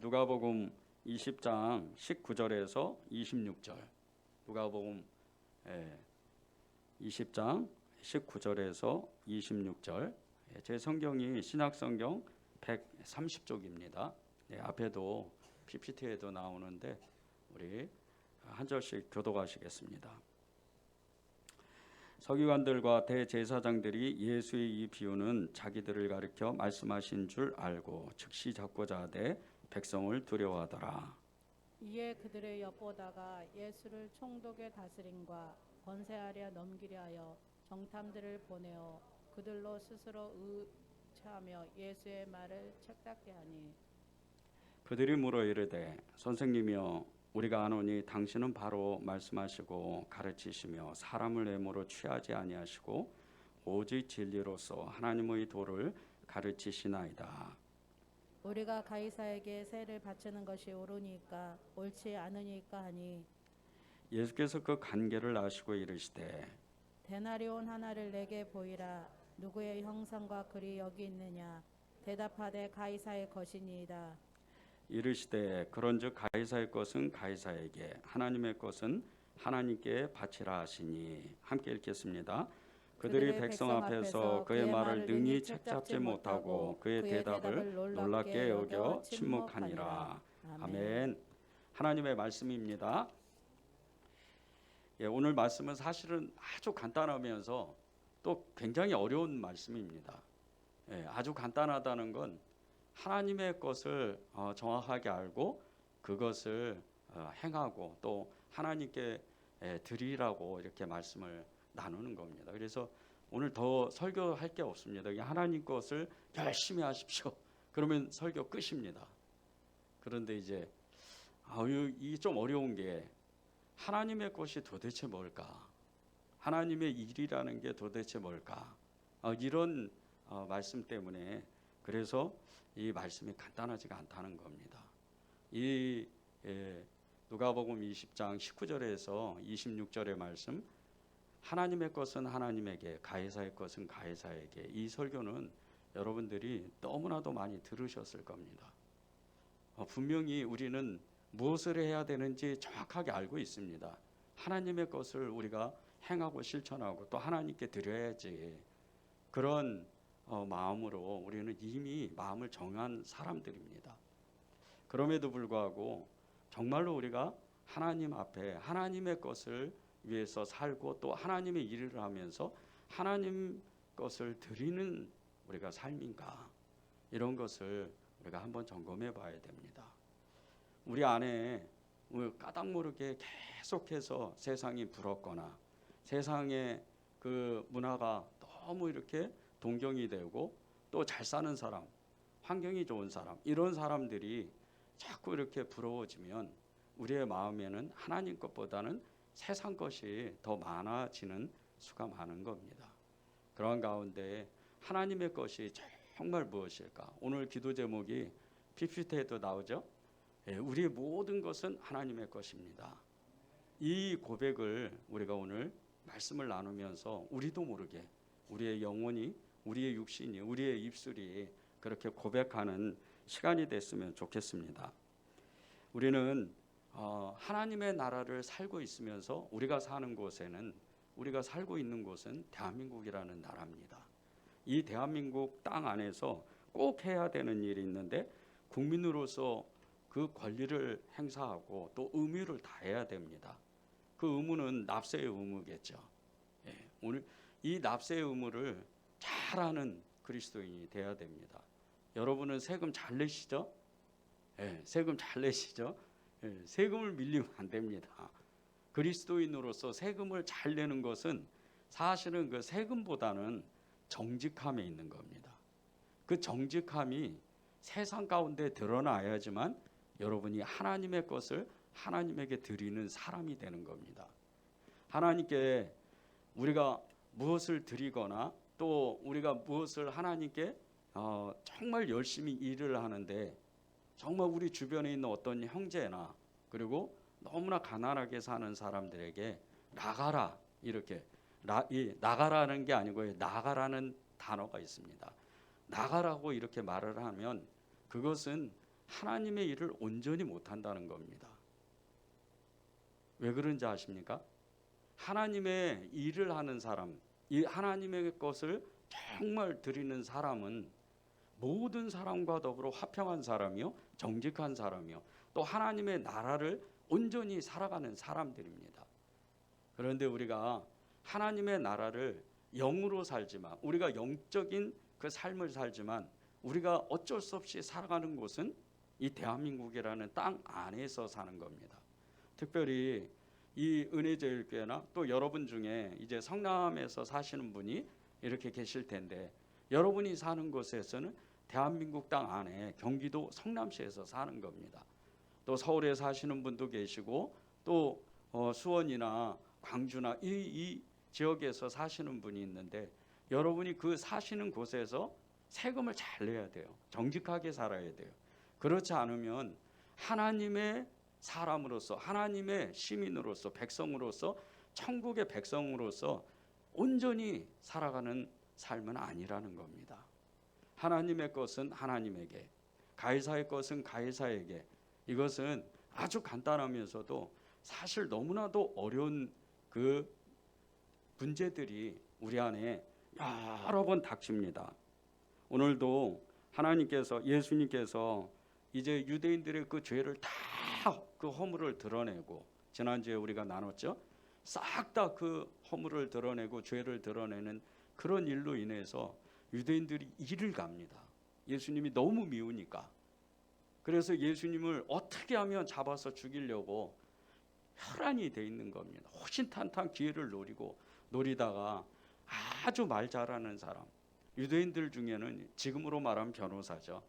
누가복음 20장 19절에서 26절. 누가복음 20장 19절에서 26절. 제 성경이 신약성경 130쪽입니다. 앞에도 PPT에도 나오는데 우리 한 절씩 교독하시겠습니다. 서기관들과 대제사장들이 예수의 이 비유는 자기들을 가리켜 말씀하신 줄 알고 즉시 잡고자 하되 백성을 두려워하더라. 이에 그들의 엿보다가 예수를 총독의 다스림과 권세 아래 넘기려 하여 정탐들을 보내어 그들로 스스로 의처하며 예수의 말을 책잡게 하니, 그들이 물어 이르되 선생님이여 우리가 아노니 당신은 바로 말씀하시고 가르치시며 사람을 애모로 취하지 아니하시고 오직 진리로서 하나님의 도를 가르치시나이다. 우리가 가이사에게 세를 바치는 것이 옳으니까 옳지 않으니까 하니, 예수께서 그 관계를 아시고 이르시되 데나리온 하나를 내게 보이라. 누구의 형상과 글이 여기 있느냐? 대답하되 가이사의 것이니이다. 이르시되 그런즉 가이사의 것은 가이사에게 하나님의 것은 하나님께 바치라 하시니. 함께 읽겠습니다. 그들이 백성 앞에서 그의 말을 능히 책잡지 못하고 그의 대답을 놀랍게 여겨 침묵하니라. 아멘. 하나님의 말씀입니다. 오늘 말씀은 사실은 아주 간단하면서 또 굉장히 어려운 말씀입니다. 아주 간단하다는 건 하나님의 것을 정확하게 알고 그것을 행하고 또 하나님께 드리라고 이렇게 말씀을 나누는 겁니다. 그래서 오늘 더 설교할 게 없습니다. 하나님 것을 열심히 하십시오. 그러면 설교 끝입니다. 그런데 이제 이 좀 어려운 게 하나님의 것이 도대체 뭘까? 하나님의 일이라는 게 도대체 뭘까? 이런 말씀 때문에 그래서 이 말씀이 간단하지가 않다는 겁니다. 이 누가복음 20장 19절에서 26절의 말씀, 하나님의 것은 하나님에게, 가이사의 것은 가이사에게, 이 설교는 여러분들이 너무나도 많이 들으셨을 겁니다. 분명히 우리는 무엇을 해야 되는지 정확하게 알고 있습니다. 하나님의 것을 우리가 행하고 실천하고 또 하나님께 드려야지, 그런 마음으로 우리는 이미 마음을 정한 사람들입니다. 그럼에도 불구하고 정말로 우리가 하나님 앞에 하나님의 것을 위해서 살고 또 하나님의 일을 하면서 하나님 것을 드리는 우리가 삶인가, 이런 것을 우리가 한번 점검해 봐야 됩니다. 우리 안에 까닭 모르게 계속해서 세상이 부럽거나 세상의 그 문화가 너무 이렇게 동경이 되고 또 잘 사는 사람, 환경이 좋은 사람, 이런 사람들이 자꾸 이렇게 부러워지면 우리의 마음에는 하나님 것보다는 세상 것이 더 많아지는 수가 많은 겁니다. 그런 가운데 하나님의 것이 정말 무엇일까? 오늘 기도 제목이 PPT에도 나오죠. 우리의 모든 것은 하나님의 것입니다. 이 고백을 우리가 오늘 말씀을 나누면서 우리도 모르게 우리의 영혼이, 우리의 육신이, 우리의 입술이 그렇게 고백하는 시간이 됐으면 좋겠습니다. 우리는 하나님의 나라를 살고 있으면서 우리가 사는 곳에는, 우리가 살고 있는 곳은 대한민국이라는 나라입니다. 이 대한민국 땅 안에서 꼭 해야 되는 일이 있는데 국민으로서 그 권리를 행사하고 또 의무를 다해야 됩니다. 그 의무는 납세의 의무겠죠. 오늘 이 납세의 의무를 잘하는 그리스도인이 돼야 됩니다. 여러분은 세금 잘 내시죠? 세금 잘 내시죠? 세금을 밀리면 안 됩니다. 그리스도인으로서 세금을 잘 내는 것은 사실은 그 세금보다는 정직함에 있는 겁니다. 그 정직함이 세상 가운데 드러나야지만 여러분이 하나님의 것을 하나님에게 드리는 사람이 되는 겁니다. 하나님께 우리가 무엇을 드리거나 또 우리가 무엇을 하나님께 정말 열심히 일을 하는데 정말 우리 주변에 있는 어떤 형제나 그리고 너무나 가난하게 사는 사람들에게 나가라, 이렇게 나가라는 게 아니고 나가라는 단어가 있습니다. 나가라고 이렇게 말을 하면 그것은 하나님의 일을 온전히 못한다는 겁니다. 왜 그런지 아십니까? 하나님의 일을 하는 사람, 이 하나님의 것을 정말 드리는 사람은 모든 사람과 더불어 화평한 사람이요, 정직한 사람이요, 또 하나님의 나라를 온전히 살아가는 사람들입니다. 그런데 우리가 하나님의 나라를 영으로 살지만, 우리가 영적인 그 삶을 살지만 우리가 어쩔 수 없이 살아가는 곳은 이 대한민국이라는 땅 안에서 사는 겁니다. 특별히 이 은혜제일교회나 또 여러분 중에 이제 성남에서 사시는 분이 이렇게 계실 텐데, 여러분이 사는 곳에서는 대한민국 땅 안에 경기도 성남시에서 사는 겁니다. 또 서울에 사시는 분도 계시고, 또 수원이나 광주나 이 지역에서 사시는 분이 있는데, 여러분이 그 사시는 곳에서 세금을 잘 내야 돼요. 정직하게 살아야 돼요. 그렇지 않으면 하나님의 사람으로서, 하나님의 시민으로서, 백성으로서, 천국의 백성으로서 온전히 살아가는 삶은 아니라는 겁니다. 하나님의 것은 하나님에게, 가이사의 것은 가이사에게. 이것은 아주 간단하면서도 사실 너무나도 어려운 그 문제들이 우리 안에 여러 번 닥칩니다. 오늘도 하나님께서, 예수님께서 이제 유대인들의 그 죄를 다, 그 허물을 드러내고, 지난주에 우리가 나눴죠. 싹 다 그 허물을 드러내고 죄를 드러내는 그런 일로 인해서 유대인들이 이를 갑니다. 예수님이 너무 미우니까. 그래서 예수님을 어떻게 하면 잡아서 죽이려고 혈안이 돼 있는 겁니다. 호신탄탄 기회를 노리다가 아주 말 잘하는 사람, 유대인들 중에는 지금으로 말하면 변호사죠.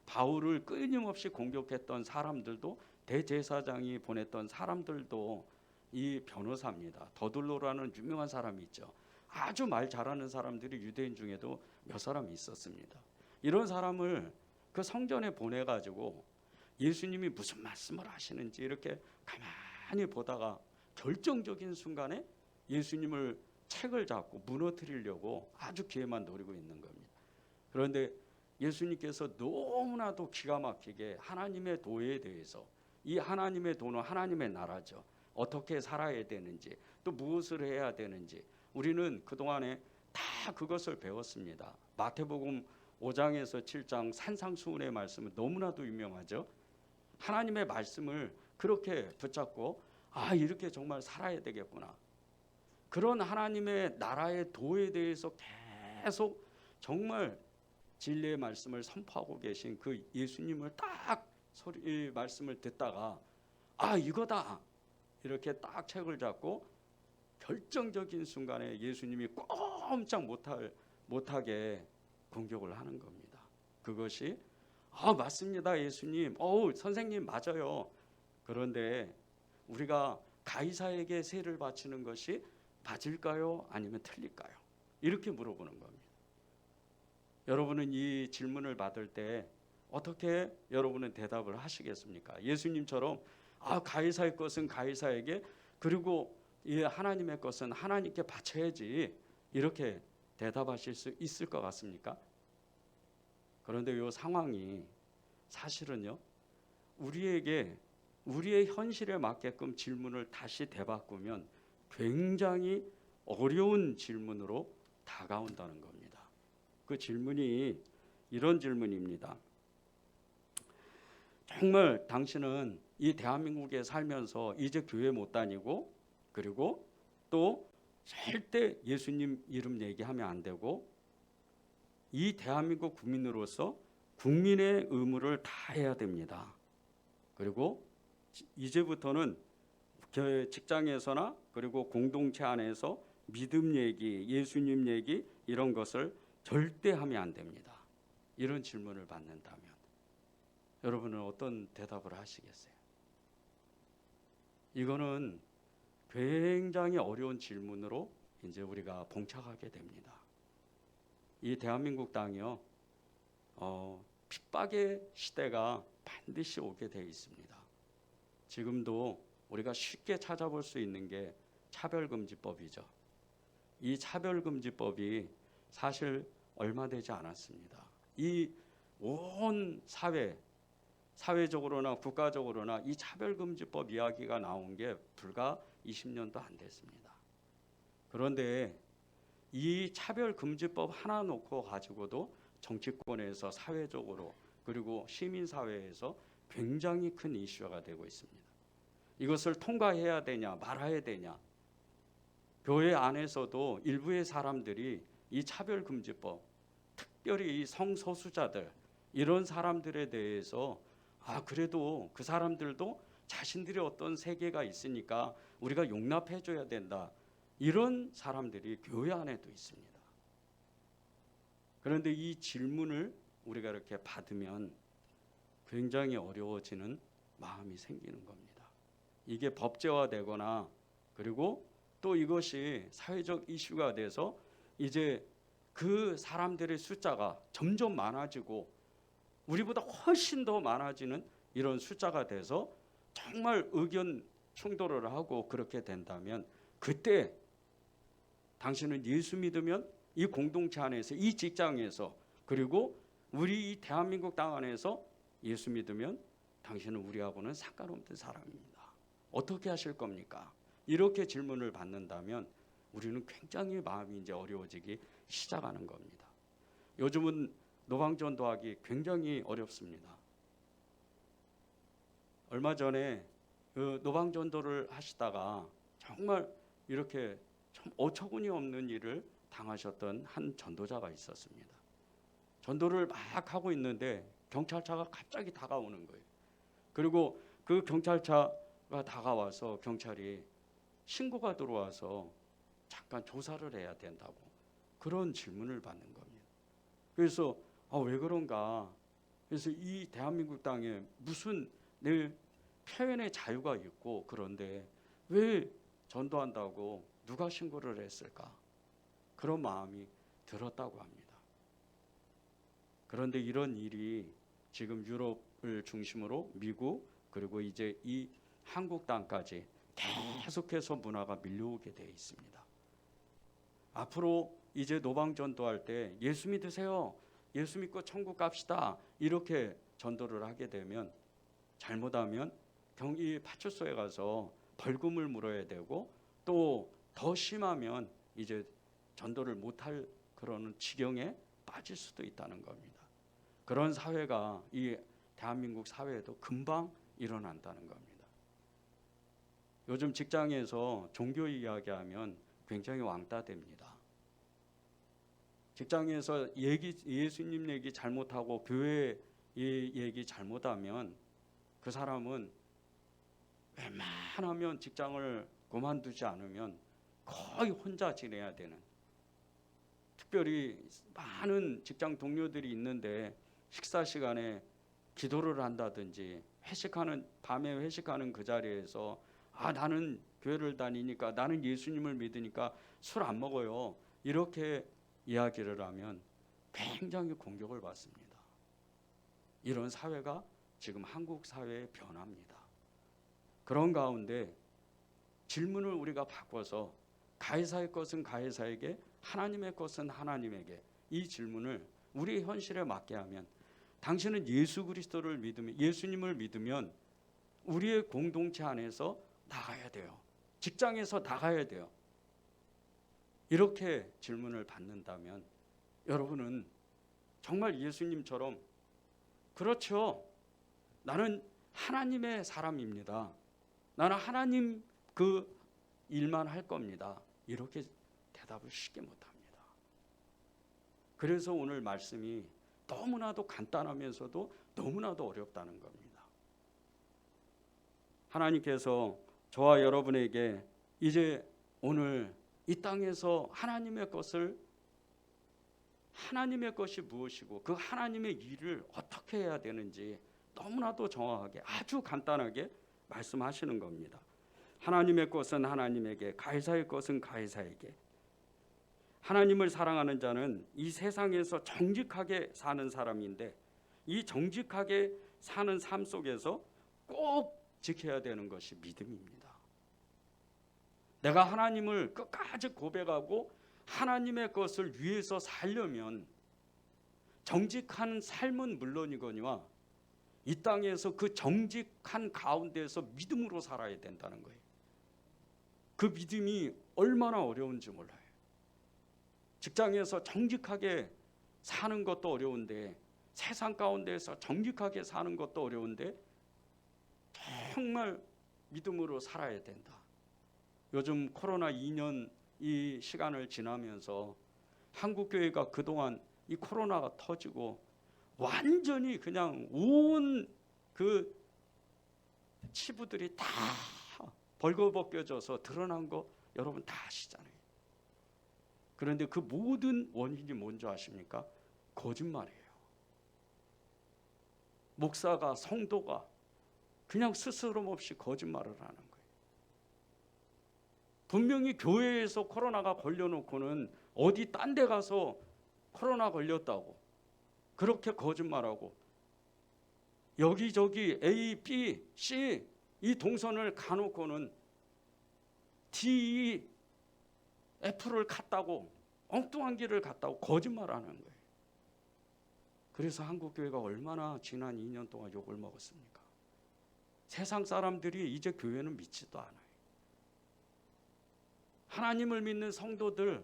바울을 끊임없이 공격했던 사람들도, 대제사장이 보냈던 사람들도 이 변호사입니다. 더둘로라는 유명한 사람이 있죠. 아주 말 잘하는 사람들이 유대인 중에도 몇 사람 있었습니다. 이런 사람을 그 성전에 보내가지고 예수님이 무슨 말씀을 하시는지 이렇게 가만히 보다가 결정적인 순간에 예수님을 책을 잡고 무너뜨리려고 아주 기회만 노리고 있는 겁니다. 그런데 예수님께서 너무나도 기가 막히게 하나님의 도에 대해서, 이 하나님의 도는 하나님의 나라죠. 어떻게 살아야 되는지, 또 무엇을 해야 되는지 우리는 그동안에 다 그것을 배웠습니다. 마태복음 5장에서 7장 산상수훈의 말씀은 너무나도 유명하죠. 하나님의 말씀을 그렇게 붙잡고, 이렇게 정말 살아야 되겠구나. 그런 하나님의 나라의 도에 대해서 계속 정말 진리의 말씀을 선포하고 계신 그 예수님을 딱 이 말씀을 듣다가 이거다, 이렇게 딱 책을 잡고 결정적인 순간에 예수님이 꼼짝 못하게 공격을 하는 겁니다. 그것이 맞습니다, 예수님. 선생님 맞아요. 그런데 우리가 가이사에게 세를 바치는 것이 맞을까요? 아니면 틀릴까요? 이렇게 물어보는 겁니다. 여러분은 이 질문을 받을 때 어떻게 여러분은 대답을 하시겠습니까? 예수님처럼 가이사의 것은 가이사에게, 그리고 이 하나님의 것은 하나님께 바쳐야지, 이렇게 대답하실 수 있을 것 같습니까? 그런데 이 상황이 사실은요, 우리의 현실에 맞게끔 질문을 다시 되바꾸면 굉장히 어려운 질문으로 다가온다는 겁니다. 그 질문이 이런 질문입니다. 정말 당신은 이 대한민국에 살면서 이제 교회 못 다니고, 그리고 또 절대 예수님 이름 얘기하면 안 되고, 이 대한민국 국민으로서 국민의 의무를 다해야 됩니다. 그리고 이제부터는 직장에서나 그리고 공동체 안에서 믿음 얘기, 예수님 얘기 이런 것을 절대 하면 안 됩니다. 이런 질문을 받는다면 여러분은 어떤 대답을 하시겠어요? 이거는 굉장히 어려운 질문으로 이제 우리가 봉착하게 됩니다. 이 대한민국 땅이요, 핍박의 시대가 반드시 오게 되어 있습니다. 지금도 우리가 쉽게 찾아볼 수 있는 게 차별금지법이죠. 이 차별금지법이 사실 얼마 되지 않았습니다. 이 온 사회, 사회적으로나 국가적으로나 이 차별금지법 이야기가 나온 게 불과 20년도 안 됐습니다. 그런데 이 차별금지법 하나 놓고 가지고도 정치권에서 사회적으로 그리고 시민사회에서 굉장히 큰 이슈가 되고 있습니다. 이것을 통과해야 되냐 말아야 되냐. 교회 안에서도 일부의 사람들이 이 차별금지법, 특별히 이 성소수자들 이런 사람들에 대해서 그래도 그 사람들도 자신들의 어떤 세계가 있으니까 우리가 용납해 줘야 된다. 이런 사람들이 교회 안에도 있습니다. 그런데 이 질문을 우리가 이렇게 받으면 굉장히 어려워지는 마음이 생기는 겁니다. 이게 법제화되거나 그리고 또 이것이 사회적 이슈가 돼서 이제 그 사람들의 숫자가 점점 많아지고 우리보다 훨씬 더 많아지는 이런 숫자가 돼서 정말 의견 충돌을 하고 그렇게 된다면 그때 당신은 예수 믿으면 이 공동체 안에서 이 직장에서 그리고 우리 이 대한민국 땅 안에서 예수 믿으면 당신은 우리하고는 상관없는 사람입니다. 어떻게 하실 겁니까? 이렇게 질문을 받는다면 우리는 굉장히 마음이 이제 어려워지기 시작하는 겁니다. 요즘은 노방전도하기 굉장히 어렵습니다. 얼마 전에 그 노방전도를 하시다가 정말 이렇게 좀 어처구니 없는 일을 당하셨던 한 전도자가 있었습니다. 전도를 막 하고 있는데 경찰차가 갑자기 다가오는 거예요. 그리고 그 경찰차가 다가와서 경찰이 신고가 들어와서 잠깐 조사를 해야 된다고 그런 질문을 받는 겁니다. 그래서 왜 그런가? 그래서 이 대한민국 땅에 무슨 내 표현의 자유가 있고 그런데 왜 전도한다고 누가 신고를 했을까? 그런 마음이 들었다고 합니다. 그런데 이런 일이 지금 유럽을 중심으로 미국 그리고 이제 이 한국 땅까지 계속해서 문화가 밀려오게 되어 있습니다. 앞으로 이제 노방전도할 때 예수 믿으세요. 예수 믿고 천국 갑시다. 이렇게 전도를 하게 되면 잘못하면 이 파출소에 가서 벌금을 물어야 되고 또 더 심하면 이제 전도를 못할 그런 지경에 빠질 수도 있다는 겁니다. 그런 사회가 이 대한민국 사회에도 금방 일어난다는 겁니다. 요즘 직장에서 종교 이야기하면 굉장히 왕따됩니다. 직장에서 예수님 얘기 잘못하고 교회 얘기 잘못하면 그 사람은 웬만하면 직장을 그만두지 않으면 거의 혼자 지내야 되는, 특별히 많은 직장 동료들이 있는데 식사 시간에 기도를 한다든지 밤에 회식하는 그 자리에서 나는 교회를 다니니까 나는 예수님을 믿으니까 술 안 먹어요. 이렇게 이야기를 하면 굉장히 공격을 받습니다. 이런 사회가 지금 한국 사회의 변화입니다. 그런 가운데 질문을 우리가 바꿔서 가해사의 것은 가해사에게, 하나님의 것은 하나님에게, 이 질문을 우리 현실에 맞게 하면 당신은 예수 그리스도를 믿으면, 예수님을 믿으면 우리의 공동체 안에서 나가야 돼요. 직장에서 나가야 돼요. 이렇게 질문을 받는다면 여러분은 정말 예수님처럼 그렇죠. 나는 하나님의 사람입니다. 나는 하나님 그 일만 할 겁니다. 이렇게 대답을 쉽게 못합니다. 그래서 오늘 말씀이 너무나도 간단하면서도 너무나도 어렵다는 겁니다. 하나님께서 저와 여러분에게 이제 오늘 이 땅에서 하나님의 것이 무엇이고 그 하나님의 일을 어떻게 해야 되는지 너무나도 정확하게 아주 간단하게 말씀하시는 겁니다. 하나님의 것은 하나님에게, 가해사의 것은 가해사에게. 하나님을 사랑하는 자는 이 세상에서 정직하게 사는 사람인데 이 정직하게 사는 삶 속에서 꼭 지켜야 되는 것이 믿음입니다. 내가 하나님을 끝까지 고백하고 하나님의 것을 위해서 살려면 정직한 삶은 물론이거니와 이 땅에서 그 정직한 가운데에서 믿음으로 살아야 된다는 거예요. 그 믿음이 얼마나 어려운지 몰라요. 직장에서 정직하게 사는 것도 어려운데, 세상 가운데에서 정직하게 사는 것도 어려운데 정말 믿음으로 살아야 된다. 요즘 코로나 2년 이 시간을 지나면서 한국교회가 그동안 이 코로나가 터지고 완전히 그냥 온 그 치부들이 다 벌거벗겨져서 드러난 거 여러분 다 아시잖아요. 그런데 그 모든 원인이 뭔지 아십니까? 거짓말이에요. 목사가, 성도가 그냥 스스럼 없이 거짓말을 하는 거예요. 분명히 교회에서 코로나가 걸려놓고는 어디 딴 데 가서 코로나 걸렸다고 그렇게 거짓말하고, 여기저기 A, B, C 이 동선을 가놓고는 D, E, F를 갔다고, 엉뚱한 길을 갔다고 거짓말하는 거예요. 그래서 한국교회가 얼마나 지난 2년 동안 욕을 먹었습니까? 세상 사람들이 이제 교회는 믿지도 않아요. 하나님을 믿는 성도들,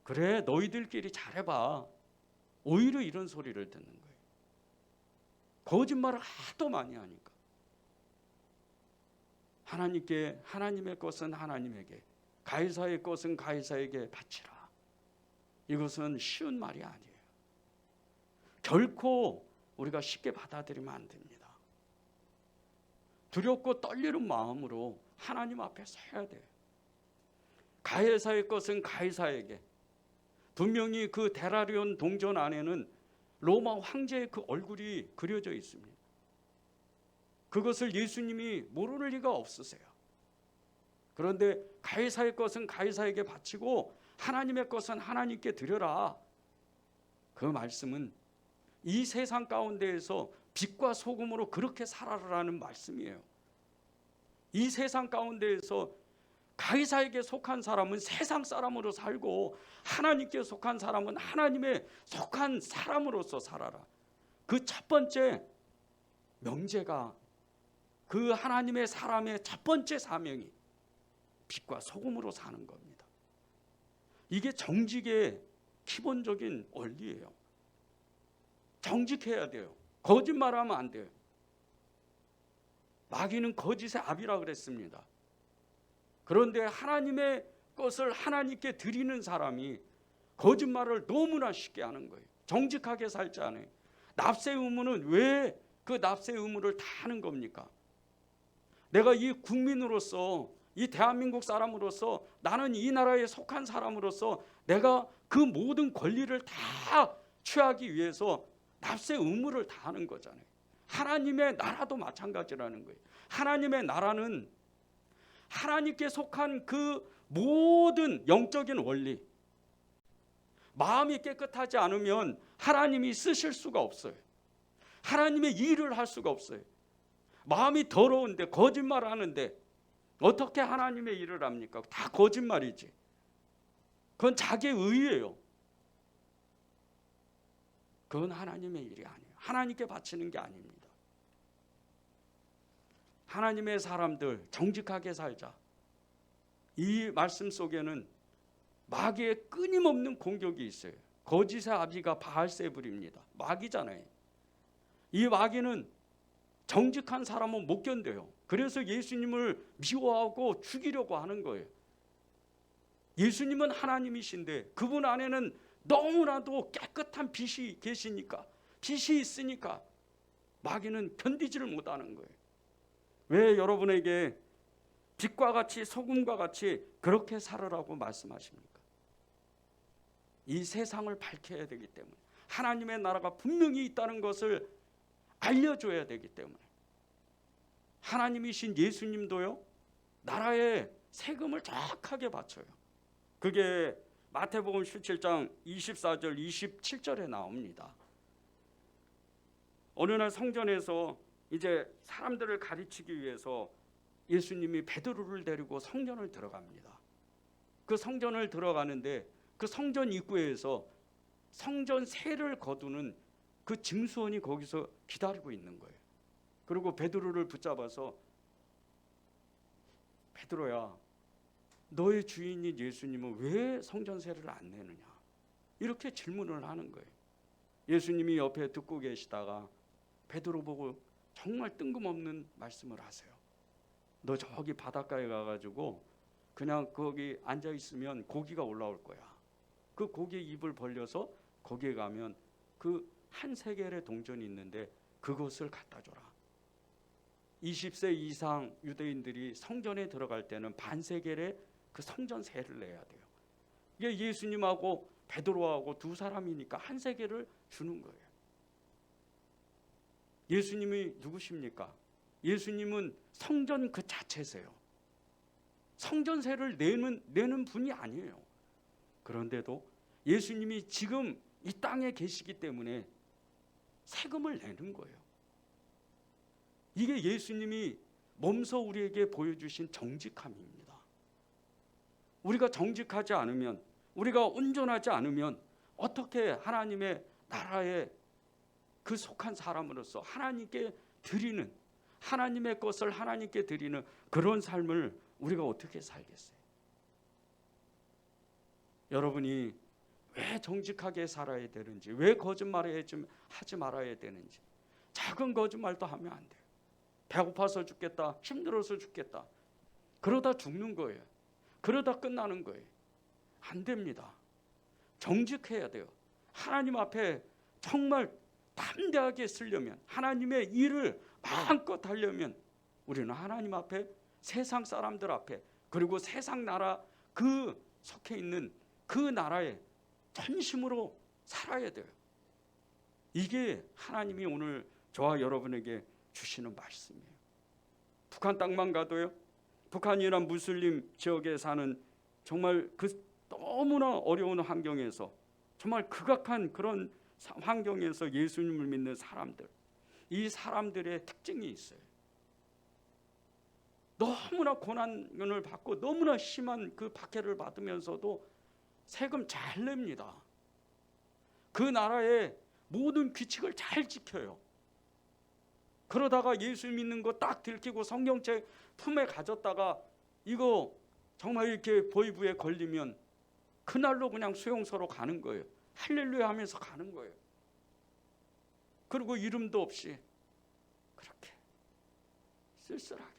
그래 너희들끼리 잘해봐, 오히려 이런 소리를 듣는 거예요. 거짓말을 하도 많이 하니까. 하나님의 것은 하나님에게, 가이사의 것은 가이사에게 바치라. 이것은 쉬운 말이 아니에요. 결코 우리가 쉽게 받아들이면 안 됩니다. 두렵고 떨리는 마음으로 하나님 앞에 서야 돼요. 가이사의 것은 가이사에게. 분명히 그 데라리온 동전 안에는 로마 황제의 그 얼굴이 그려져 있습니다. 그것을 예수님이 모를 리가 없으세요. 그런데 가이사의 것은 가이사에게 바치고 하나님의 것은 하나님께 드려라. 그 말씀은 이 세상 가운데에서 빛과 소금으로 그렇게 살아라라는 말씀이에요. 이 세상 가운데에서 가이사에게 속한 사람은 세상 사람으로 살고, 하나님께 속한 사람은 하나님의 속한 사람으로서 살아라. 그 첫 번째 명제가, 그 하나님의 사람의 첫 번째 사명이 빛과 소금으로 사는 겁니다. 이게 정직의 기본적인 원리예요. 정직해야 돼요. 거짓말하면 안 돼요. 마귀는 거짓의 아비라 그랬습니다. 그런데 하나님의 것을 하나님께 드리는 사람이 거짓말을 너무나 쉽게 하는 거예요. 정직하게 살지 않아요. 납세 의무는 왜 그 납세 의무를 다 하는 겁니까? 내가 이 국민으로서, 이 대한민국 사람으로서, 나는 이 나라에 속한 사람으로서 내가 그 모든 권리를 다 취하기 위해서 납세 의무를 다 하는 거잖아요. 하나님의 나라도 마찬가지라는 거예요. 하나님의 나라는 하나님께 속한 그 모든 영적인 원리, 마음이 깨끗하지 않으면 하나님이 쓰실 수가 없어요. 하나님의 일을 할 수가 없어요. 마음이 더러운데, 거짓말하는데 어떻게 하나님의 일을 합니까? 다 거짓말이지. 그건 자기의 의예요. 그건 하나님의 일이 아니에요. 하나님께 바치는 게 아닙니다. 하나님의 사람들 정직하게 살자. 이 말씀 속에는 마귀의 끊임없는 공격이 있어요. 거짓의 아비가 바알세불입니다. 마귀잖아요. 이 마귀는 정직한 사람은 못 견뎌요. 그래서 예수님을 미워하고 죽이려고 하는 거예요. 예수님은 하나님이신데 그분 안에는 너무나도 깨끗한 빛이 계시니까, 빛이 있으니까 마귀는 견디지를 못하는 거예요. 왜 여러분에게 빛과 같이 소금과 같이 그렇게 살으라고 말씀하십니까? 이 세상을 밝혀야 되기 때문에, 하나님의 나라가 분명히 있다는 것을 알려줘야 되기 때문에. 하나님이신 예수님도요, 나라에 세금을 정확하게 바쳐요. 그게 마태복음 17장 24절 27절에 나옵니다. 어느 날 성전에서 이제 사람들을 가르치기 위해서 예수님이 베드로를 데리고 성전을 들어갑니다. 그 성전을 들어가는데 그 성전 입구에서 성전 세를 거두는 그 짐수원이 거기서 기다리고 있는 거예요. 그리고 베드로를 붙잡아서 베드로야, 너의 주인인 예수님은 왜 성전세를 안 내느냐? 이렇게 질문을 하는 거예요. 예수님이 옆에 듣고 계시다가 베드로 보고 정말 뜬금없는 말씀을 하세요. 너 저기 바닷가에 가가지고 그냥 거기 앉아 있으면 고기가 올라올 거야. 그 고기 입을 벌려서 거기에 가면 그 한 세겔의 동전이 있는데 그것을 갖다 줘라. 20세 이상 유대인들이 성전에 들어갈 때는 반세겔의 그 성전세를 내야 돼요. 이게 예수님하고 베드로하고 두 사람이니까 한 세겔을 주는 거예요. 예수님이 누구십니까? 예수님은 성전 그 자체세요. 성전세를 내는 분이 아니에요. 그런데도 예수님이 지금 이 땅에 계시기 때문에 세금을 내는 거예요. 이게 예수님이 몸소 우리에게 보여주신 정직함입니다. 우리가 정직하지 않으면, 우리가 온전하지 않으면 어떻게 하나님의 나라에 그 속한 사람으로서 하나님께 드리는, 하나님의 것을 하나님께 드리는 그런 삶을 우리가 어떻게 살겠어요? 여러분이 왜 정직하게 살아야 되는지, 왜 거짓말을 하지 말아야 되는지, 작은 거짓말도 하면 안 돼요. 배고파서 죽겠다, 힘들어서 죽겠다, 그러다 죽는 거예요. 그러다 끝나는 거예요. 안 됩니다. 정직해야 돼요. 하나님 앞에 정말 담대하게 쓰려면, 하나님의 일을 마음껏 하려면 우리는 하나님 앞에, 세상 사람들 앞에, 그리고 세상 나라 그 속해 있는 그 나라에 전심으로 살아야 돼요. 이게 하나님이 오늘 저와 여러분에게 주시는 말씀이에요. 북한 땅만 가도요, 북한이란 무슬림 지역에 사는 정말 그 너무나 어려운 환경에서, 정말 극악한 그런 환경에서 예수님을 믿는 사람들, 이 사람들의 특징이 있어요. 너무나 고난을 받고 너무나 심한 그 박해를 받으면서도 세금 잘 냅니다. 그 나라의 모든 규칙을 잘 지켜요. 그러다가 예수 믿는 거 딱 들키고 성경책 품에 가졌다가 이거 정말 이렇게 보이부에 걸리면 그날로 그냥 수용소로 가는 거예요. 할렐루야 하면서 가는 거예요. 그리고 이름도 없이 그렇게 쓸쓸하게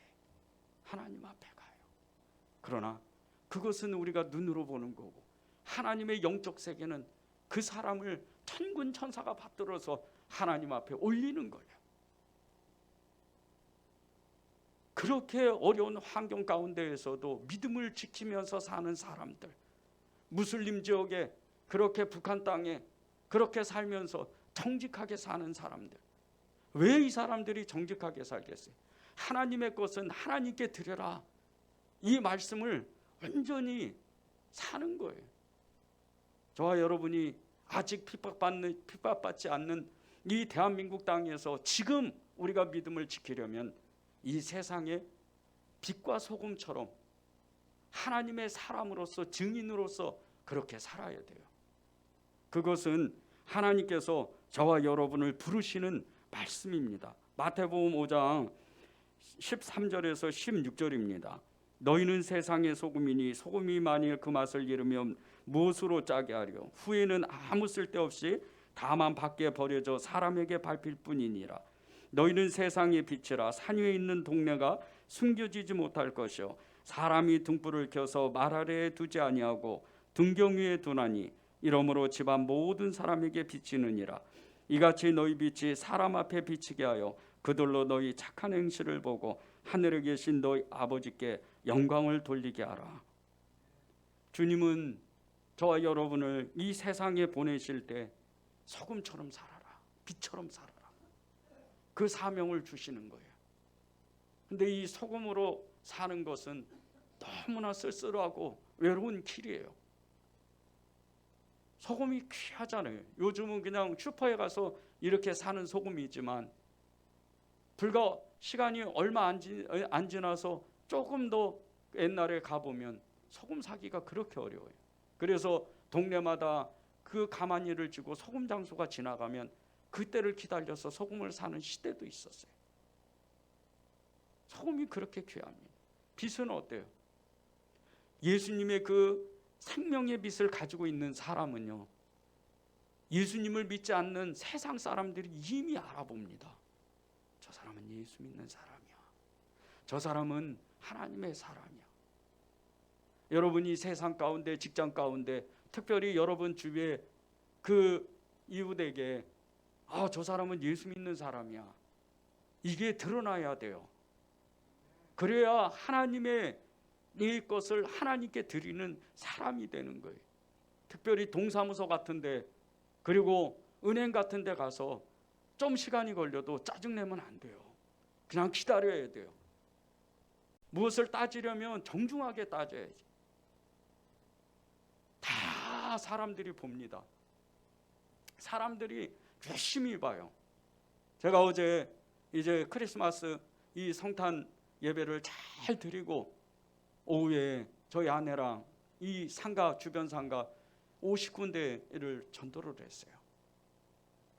하나님 앞에 가요. 그러나 그것은 우리가 눈으로 보는 거고, 하나님의 영적 세계는 그 사람을 천군 천사가 받들어서 하나님 앞에 올리는 거예요. 그렇게 어려운 환경 가운데에서도 믿음을 지키면서 사는 사람들, 무슬림 지역에, 그렇게 북한 땅에 그렇게 살면서 정직하게 사는 사람들, 왜 이 사람들이 정직하게 살겠어요? 하나님의 것은 하나님께 드려라, 이 말씀을 완전히 사는 거예요. 저와 여러분이 아직 핍박받지 않는 이 대한민국 땅에서 지금 우리가 믿음을 지키려면 이 세상에 빛과 소금처럼 하나님의 사람으로서, 증인으로서 그렇게 살아야 돼요. 그것은 하나님께서 저와 여러분을 부르시는 말씀입니다. 마태복음 5장 13절에서 16절입니다. 너희는 세상의 소금이니 소금이 만일 그 맛을 잃으면 무엇으로 짜게 하려? 후에는 아무 쓸데없이 다만 밖에 버려져 사람에게 밟힐 뿐이니라. 너희는 세상의 빛이라. 산 위에 있는 동네가 숨겨지지 못할 것이요, 사람이 등불을 켜서 말 아래에 두지 아니하고 등경 위에 두나니 이러므로 집안 모든 사람에게 비치느니라. 이같이 너희 빛이 사람 앞에 비치게 하여 그들로 너희 착한 행실을 보고 하늘에 계신 너희 아버지께 영광을 돌리게 하라. 주님은 저와 여러분을 이 세상에 보내실 때 소금처럼 살아라, 빛처럼 살아라, 그 사명을 주시는 거예요. 근데 이 소금으로 사는 것은 너무나 쓸쓸하고 외로운 길이에요. 소금이 귀하잖아요. 요즘은 그냥 슈퍼에 가서 이렇게 사는 소금이지만 불과 시간이 얼마 안 지나서 조금 더 옛날에 가보면 소금 사기가 그렇게 어려워요. 그래서 동네마다 그 가마니를 쥐고 소금 장소가 지나가면 그때를 기다려서 소금을 사는 시대도 있었어요. 소금이 그렇게 귀합니다. 빛은 어때요? 예수님의 그 생명의 빛을 가지고 있는 사람은요, 예수님을 믿지 않는 세상 사람들이 이미 알아봅니다. 저 사람은 예수 믿는 사람이야. 저 사람은 하나님의 사람이야. 여러분이 세상 가운데, 직장 가운데, 특별히 여러분 주위에 그 이웃에게 저 사람은 예수 믿는 사람이야, 이게 드러나야 돼요. 그래야 하나님의 네 것을 하나님께 드리는 사람이 되는 거예요. 특별히 동사무소 같은데, 그리고 은행 같은 데 가서 좀 시간이 걸려도 짜증내면 안 돼요. 그냥 기다려야 돼요. 무엇을 따지려면 정중하게 따져야지. 다 사람들이 봅니다. 사람들이 열심히 봐요. 제가 어제 이제 크리스마스 이 성탄 예배를 잘 드리고 오후에 저희 아내랑 이 상가, 주변 상가 50군데를 전도를 했어요.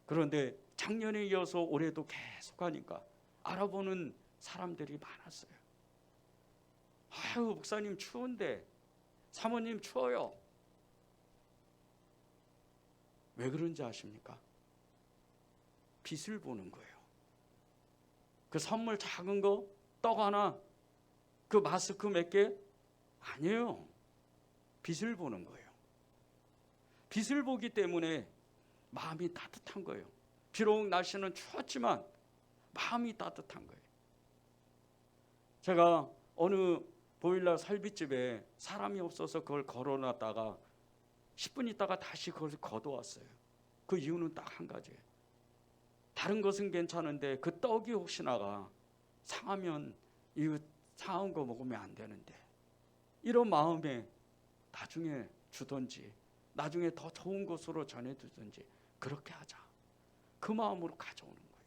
그런데 작년에 이어서 올해도 계속 하니까 알아보는 사람들이 많았어요. 아유, 목사님 추운데, 사모님 추워요. 왜 그런지 아십니까? 빛을 보는 거예요. 그 선물 작은 거, 떡 하나, 그 마스크 몇 개? 아니에요. 빛을 보는 거예요. 빛을 보기 때문에 마음이 따뜻한 거예요. 비록 날씨는 추웠지만 마음이 따뜻한 거예요. 제가 어느 보일러 설비집에 사람이 없어서 그걸 걸어놨다가 10분 있다가 다시 그걸 걷어왔어요. 그 이유는 딱 한 가지예요. 다른 것은 괜찮은데 그 떡이 혹시나가 상하면 이거 상한 거 먹으면 안 되는데, 이런 마음에 나중에 주든지 나중에 더 좋은 곳으로 전해두든지 그렇게 하자, 그 마음으로 가져오는 거예요.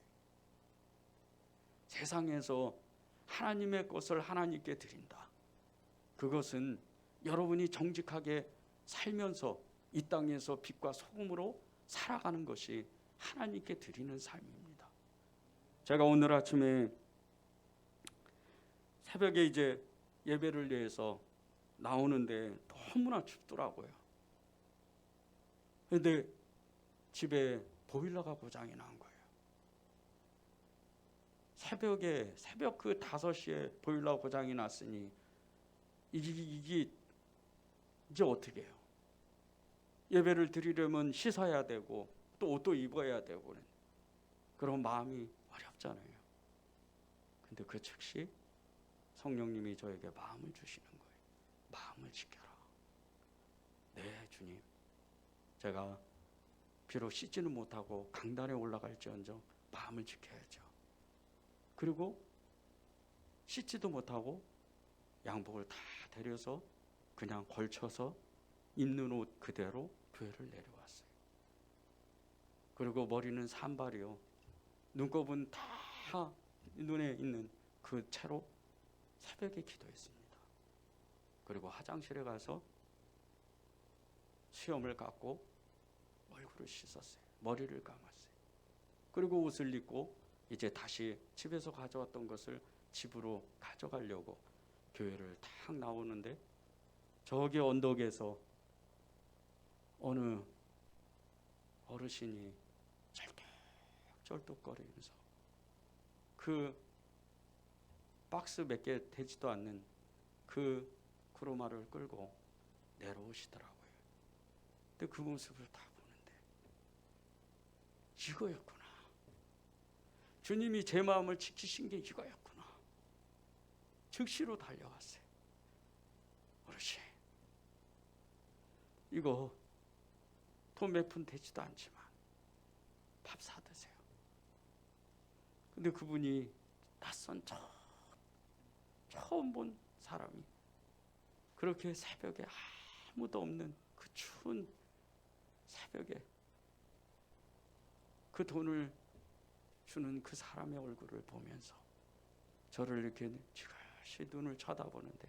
세상에서 하나님의 것을 하나님께 드린다. 그것은 여러분이 정직하게 살면서 이 땅에서 빛과 소금으로 살아가는 것이 하나님께 드리는 삶입니다. 제가 오늘 아침에 새벽에 이제 예배를 위해서 나오는데 너무나 춥더라고요. 그런데 집에 보일러가 고장이 난 거예요. 새벽 그 5시에 보일러 고장이 났으니 이게 이제 어떻게 해요? 예배를 드리려면 씻어야 되고 또 옷도 입어야 되고, 그런 마음이 어렵잖아요. 근데 그 즉시 성령님이 저에게 마음을 주시는 거예요. 마음을 지켜라. 네, 주님. 제가 비록 씻지는 못하고 강단에 올라갈지언정 마음을 지켜야죠. 그리고 씻지도 못하고 양복을 다 데려서 그냥 걸쳐서 입는 옷 그대로 교회를 내려왔어요. 그리고 머리는 산발이요, 눈곱은 다 눈에 있는 그 채로 새벽에 기도했습니다. 그리고 화장실에 가서 수염을 깎고 얼굴을 씻었어요. 머리를 감았어요. 그리고 옷을 입고 이제 다시 집에서 가져왔던 것을 집으로 가져가려고 교회를 탁 나오는데, 저기 언덕에서 어느 어르신이 쩔뚝쩔뚝거리면서 그 박스 몇 개 되지도 않는 그 구로마를 끌고 내려오시더라고요. 근데 그 모습을 다 보는데 이거였구나. 주님이 제 마음을 지키신 게 이거였구나. 즉시로 달려갔어요. 어르신, 이거 돈 몇 푼 되지도 않지만 밥 사드세요. 근데 그분이 낯선 처음 본 사람이 그렇게 새벽에 아무도 없는 그 추운 새벽에 그 돈을 주는 그 사람의 얼굴을 보면서 저를 이렇게 지그시 눈을 쳐다보는데,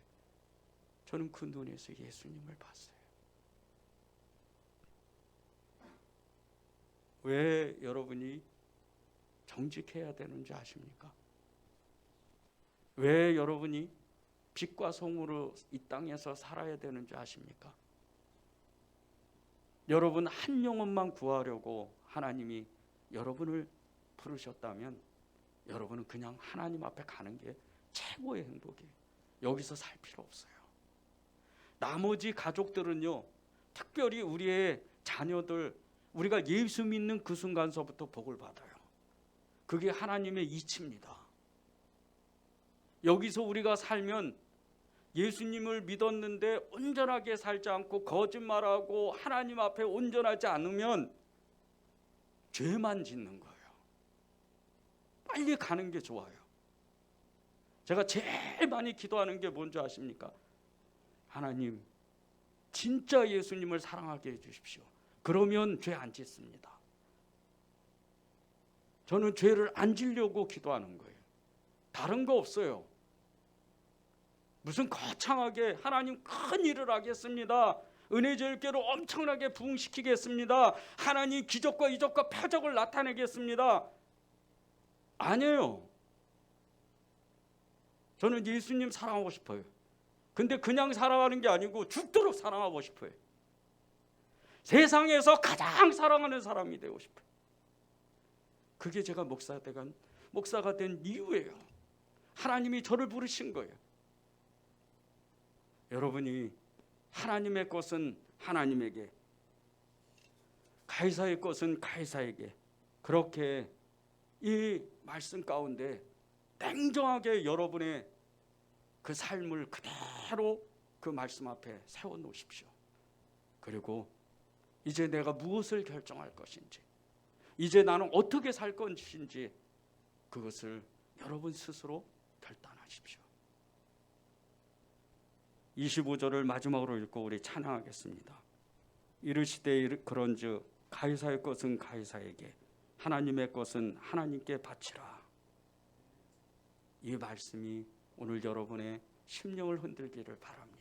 저는 그 눈에서 예수님을 봤어요. 왜 여러분이 정직해야 되는지 아십니까? 왜 여러분이 빛과 송으로 이 땅에서 살아야 되는 줄 아십니까? 여러분 한 영혼만 구하려고 하나님이 여러분을 부르셨다면 여러분은 그냥 하나님 앞에 가는 게 최고의 행복이에요. 여기서 살 필요 없어요. 나머지 가족들은요, 특별히 우리의 자녀들, 우리가 예수 믿는 그 순간서부터 복을 받아요. 그게 하나님의 이치입니다. 여기서 우리가 살면 예수님을 믿었는데 온전하게 살지 않고 거짓말하고 하나님 앞에 온전하지 않으면 죄만 짓는 거예요. 빨리 가는 게 좋아요. 제가 제일 많이 기도하는 게 뭔지 아십니까? 하나님, 진짜 예수님을 사랑하게 해주십시오. 그러면 죄 안 짓습니다. 저는 죄를 안 지려고 기도하는 거예요. 다른 거 없어요. 무슨 거창하게 하나님 큰 일을 하겠습니다. 은혜제일교회를 엄청나게 부흥시키겠습니다. 하나님 기적과 이적과 표적을 나타내겠습니다. 아니에요. 저는 예수님 사랑하고 싶어요. 근데 그냥 사랑하는 게 아니고 죽도록 사랑하고 싶어요. 세상에서 가장 사랑하는 사람이 되고 싶어요. 그게 제가 목사가 된 이유예요. 하나님이 저를 부르신 거예요. 여러분이 하나님의 것은 하나님에게, 가이사의 것은 가이사에게, 그렇게 이 말씀 가운데 냉정하게 여러분의 그 삶을 그대로 그 말씀 앞에 세워놓으십시오. 그리고 이제 내가 무엇을 결정할 것인지, 이제 나는 어떻게 살 것인지, 그것을 여러분 스스로 결단하십시오. 25절을 마지막으로 읽고 우리 찬양하겠습니다. 이르시되 그런즉 가이사의 것은 가이사에게, 하나님의 것은 하나님께 바치라. 이 말씀이 오늘 여러분의 심령을 흔들기를 바랍니다.